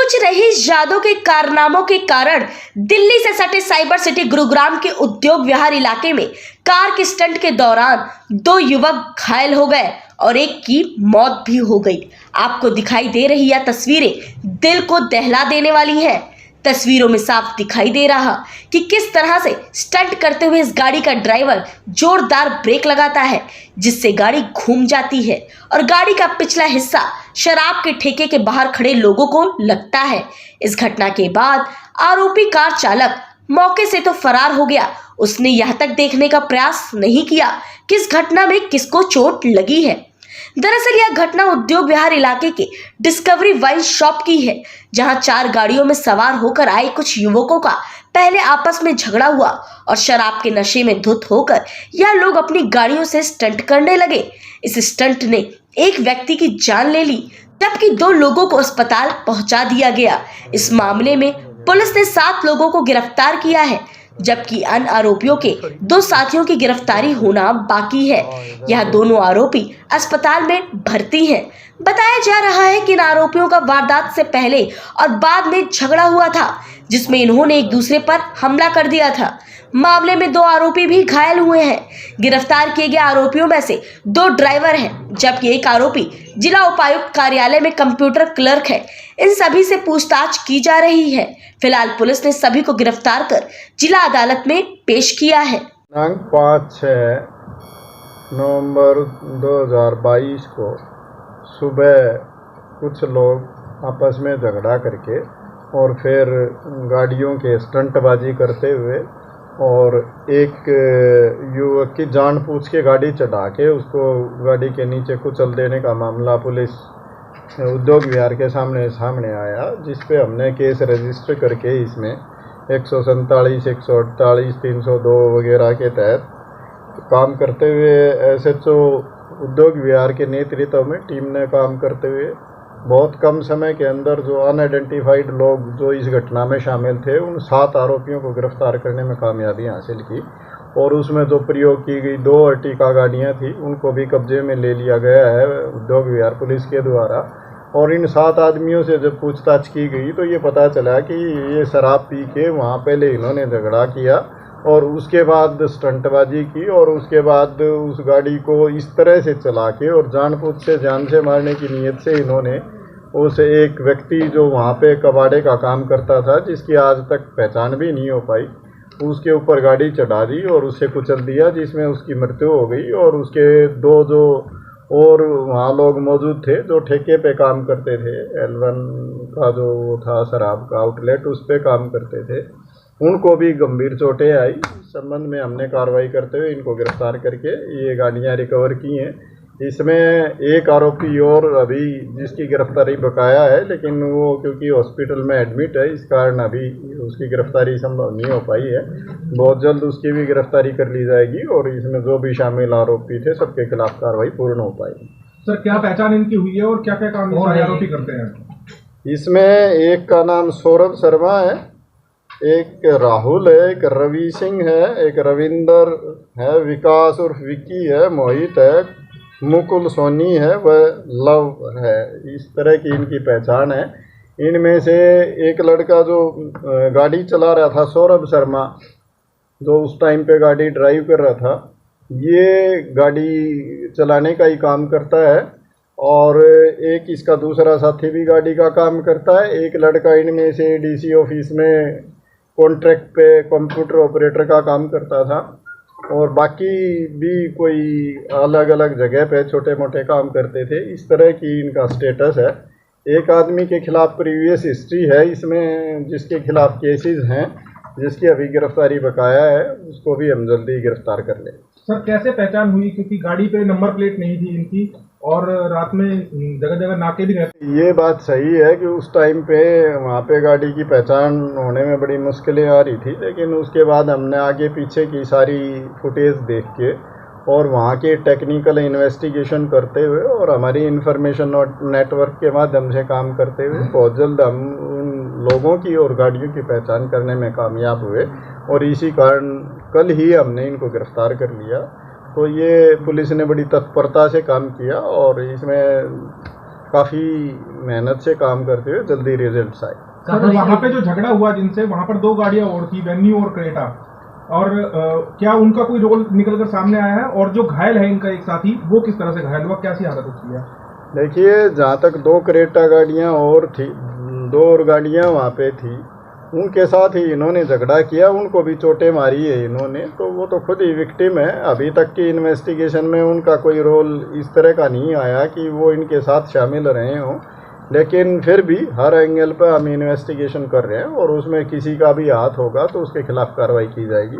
कुछ रईस यादव के कारनामों के कारण दिल्ली से सटे साइबर सिटी गुरुग्राम के उद्योग विहार इलाके में कार के स्टंट के दौरान 2 युवक घायल हो गए और एक की मौत भी हो गई। आपको दिखाई दे रही यह तस्वीरें दिल को दहला देने वाली हैं। तस्वीरों में साफ दिखाई दे रहा कि किस तरह से स्टंट करते हुए इस गाड़ी का ड्राइवर जोरदार ब्रेक लगाता है, जिससे गाड़ी घूम जाती है और गाड़ी का पिछला हिस्सा शराब के ठेके के बाहर खड़े लोगों को लगता है। इस घटना के बाद आरोपी कार चालक मौके से तो फरार हो गया। उसने यह तक देखने का प्रयास नहीं किया कि इस घटना में किसको चोट लगी है। दरअसल यह घटना उद्योग विहार इलाके के डिस्कवरी वाइन शॉप की है, जहां 4 गाड़ियों में सवार होकर आए कुछ युवकों का पहले आपस में झगड़ा हुआ और शराब के नशे में धुत होकर यह लोग अपनी गाड़ियों से स्टंट करने लगे। इस स्टंट ने एक व्यक्ति की जान ले ली, जबकि 2 लोगों को अस्पताल पहुंचा दिया गया। इस मामले में पुलिस ने 7 लोगों को गिरफ्तार किया है, जबकि अन्य आरोपियों के 2 साथियों की गिरफ्तारी होना बाकी है। यह दोनों आरोपी अस्पताल में भर्ती हैं। बताया जा रहा है कि इन आरोपियों का वारदात से पहले और बाद में झगड़ा हुआ था, जिसमें इन्होंने एक दूसरे पर हमला कर दिया था। मामले में 2 आरोपी भी घायल हुए हैं। गिरफ्तार किए गए आरोपियों में से 2 ड्राइवर हैं, जबकि एक आरोपी जिला उपायुक्त कार्यालय में कंप्यूटर क्लर्क है। इन सभी से पूछताछ की जा रही है। फिलहाल पुलिस ने सभी को गिरफ्तार कर जिला अदालत में पेश किया है। 5-6 नवंबर 2022 को सुबह कुछ लोग आपस में झगड़ा करके और फिर गाड़ियों के स्टंटबाजी करते हुए और एक युवक की जान पूछ के गाड़ी चढ़ा के उसको गाड़ी के नीचे कुचल देने का मामला पुलिस उद्योग विहार के सामने आया, जिस पे हमने केस रजिस्टर करके इसमें 147, 148, 302 वगैरह के तहत काम करते हुए SHO उद्योग विहार के नेतृत्व में टीम ने काम करते हुए बहुत कम समय के अंदर जो अनआइडेंटिफाइड लोग जो इस घटना में शामिल थे उन 7 आरोपियों को गिरफ्तार करने में कामयाबी हासिल की और उसमें जो प्रयोग की गई 2 अर्टिका गाड़ियां थी उनको भी कब्जे में ले लिया गया है उद्योग विहार पुलिस के द्वारा। और इन 7 आदमियों से जब पूछताछ की गई तो ये पता चला कि ये शराब पी के वहाँ पहले इन्होंने झगड़ा किया और उसके बाद स्टंटबाजी की और उसके बाद उस गाड़ी को इस तरह से चला के और जानबूझ से जान से मारने की नीयत से इन्होंने उस एक व्यक्ति जो वहाँ पे कबाड़े का काम करता था, जिसकी आज तक पहचान भी नहीं हो पाई, उसके ऊपर गाड़ी चढ़ा दी और उससे कुचल दिया, जिसमें उसकी मृत्यु हो गई। और उसके 2 जो और वहाँ लोग मौजूद थे जो ठेके पे काम करते थे, L1 का जो था शराब का आउटलेट, उस पे काम करते थे, उनको भी गंभीर चोटें आई। इस संबंध में हमने कार्रवाई करते हुए इनको गिरफ्तार करके ये गाड़ियाँ रिकवर की हैं। इसमें एक आरोपी और अभी जिसकी गिरफ्तारी बकाया है, लेकिन वो क्योंकि हॉस्पिटल में एडमिट है, इस कारण अभी उसकी गिरफ्तारी संभव नहीं हो पाई है। बहुत जल्द उसकी भी गिरफ्तारी कर ली जाएगी और इसमें जो भी शामिल आरोपी थे सबके खिलाफ कार्रवाई पूर्ण हो पाएगी। सर, क्या पहचान इनकी हुई है और क्या क्या काम आरोपी करते हैं? इसमें एक का नाम सौरभ शर्मा है, एक राहुल है, एक रवि सिंह है, एक रविंदर है, विकास उर्फ विक्की है, मोहित है, मुकुल सोनी है, वह लव है। इस तरह की इनकी पहचान है। इनमें से एक लड़का जो गाड़ी चला रहा था, सौरभ शर्मा, जो उस टाइम पे गाड़ी ड्राइव कर रहा था, ये गाड़ी चलाने का ही काम करता है और एक इसका दूसरा साथी भी गाड़ी का काम करता है। एक लड़का इनमें से DC ऑफिस में कॉन्ट्रैक्ट पे कंप्यूटर ऑपरेटर का काम करता था और बाकी भी कोई अलग अलग जगह पे छोटे मोटे काम करते थे। इस तरह की इनका स्टेटस है। एक आदमी के खिलाफ प्रीवियस हिस्ट्री है इसमें, जिसके खिलाफ केसेस हैं, जिसकी अभी गिरफ्तारी बकाया है, उसको भी हम जल्दी गिरफ्तार कर लें। सर, कैसे पहचान हुई? क्योंकि गाड़ी पे नंबर प्लेट नहीं थी इनकी और रात में जगह जगह नाके भी रहते। ये बात सही है कि उस टाइम पे वहाँ पे गाड़ी की पहचान होने में बड़ी मुश्किलें आ रही थी, लेकिन उसके बाद हमने आगे पीछे की सारी फुटेज देख के और वहाँ के टेक्निकल इन्वेस्टिगेशन करते हुए और हमारी इंफॉर्मेशन नेटवर्क के माध्यम से काम करते हुए बहुत जल्द हम उन लोगों की और गाड़ियों की पहचान करने में कामयाब हुए और इसी कारण कल ही हमने इनको गिरफ्तार कर लिया। तो ये पुलिस ने बड़ी तत्परता से काम किया और इसमें काफ़ी मेहनत से काम करते हुए जल्दी रिजल्ट्स आए। सर वहाँ पे जो झगड़ा हुआ जिनसे, वहाँ पर 2 गाड़ियाँ और थी, वेन्यू और क्रेटा, और क्या उनका कोई रोल निकल कर सामने आया है? और जो घायल है इनका एक साथी, वो किस तरह से घायल हुआ, कैसी हालत उसकी है? देखिए, जहाँ तक 2 क्रेटा गाड़ियाँ और थी, 2 और गाड़ियाँ वहाँ पे थी, उनके साथ ही इन्होंने झगड़ा किया, उनको भी चोटें मारी है इन्होंने, तो वो तो खुद ही विक्टिम है। अभी तक की इन्वेस्टिगेशन में उनका कोई रोल इस तरह का नहीं आया कि वो इनके साथ शामिल रहे हों, लेकिन फिर भी हर एंगल पर हम इन्वेस्टिगेशन कर रहे हैं और उसमें किसी का भी हाथ होगा तो उसके खिलाफ कार्रवाई की जाएगी।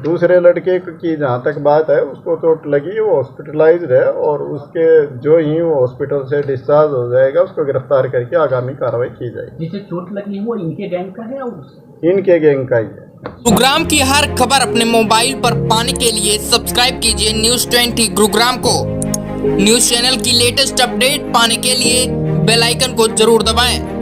दूसरे लड़के की जहाँ तक बात है, उसको चोट लगी, वो हॉस्पिटलाइज्ड है और उसके जो ही वो हॉस्पिटल से डिस्चार्ज हो जाएगा उसको गिरफ्तार करके आगामी कार्रवाई की जाएगी। जिसे चोट लगी है वो इनके गैंग का है और इनके गैंग का ही है। गुरुग्राम की हर खबर अपने मोबाइल पर पाने के लिए सब्सक्राइब कीजिए न्यूज़ 20 गुरुग्राम को। न्यूज़ चैनल की लेटेस्ट अपडेट पाने के लिए बेल आइकन को जरूर दबाएं।